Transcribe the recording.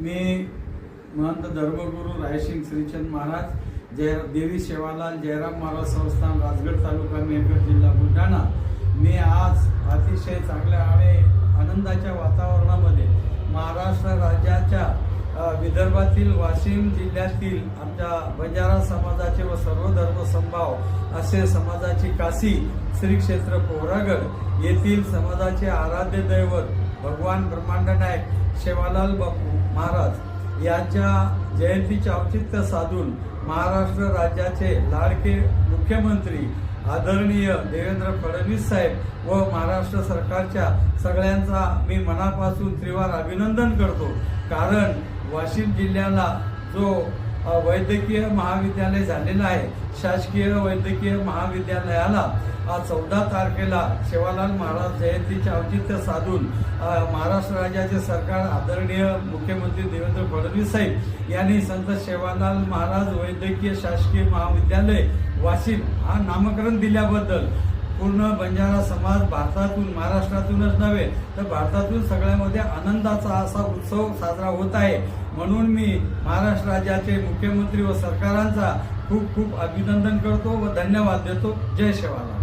मी महंत धर्मगुरू रायसिंग श्रीचंद महाराज देवी सेवालाल जयराम महाराज संस्थान राजगड तालुका मेहकर जिल्हा बुलढाणा। मी आज अतिशय चांगल्या आणि आनंदाच्या वातावरणामध्ये महाराष्ट्र राज्याच्या विदर्भातील वाशिम जिल्ह्यातील आमच्या बंजारा समाजाचे व सर्व धर्म समभाव असे समाजाची काशी श्री क्षेत्र पोहरागड येथील समाजाचे आराध्य दैवत भगवान ब्रह्मांड नायक सेवालाल बापू महाराज यांच्या जयंतीचे औचित्य साधून महाराष्ट्र राज्याचे लाडके मुख्यमंत्री आदरणीय देवेंद्र फडणवीस साहेब व महाराष्ट्र सरकारच्या सगळ्यांचा मी मनापासून त्रिवार अभिनंदन करतो। कारण वाशिम जिल्ह्याला जो वैद्यकीय महाविद्यालय झालेला आहे, शासकीय वैद्यकीय महाविद्यालयाला 14 तारखेला सेवालाल महाराज जयंतीचे औचित्य साधून महाराष्ट्र राज्याचे सरकार आदरणीय मुख्यमंत्री देवेंद्र फडणवीस साहेब यांनी संत सेवालाल महाराज वैद्यकीय शासकीय महाविद्यालय वाशिम हा नामकरण दिल्याबद्दल पूर्ण बंजारा समाज भारतातून महाराष्ट्रातूनच नव्हे तर भारतातून सगळ्यामध्ये आनंदाचा असा उत्सव साजरा होत आहे। म्हणून मी महाराष्ट्र राज्याचे मुख्यमंत्री व सरकारांचा खूप खूप अभिनंदन करतो व धन्यवाद देतो। जय सेवालाल।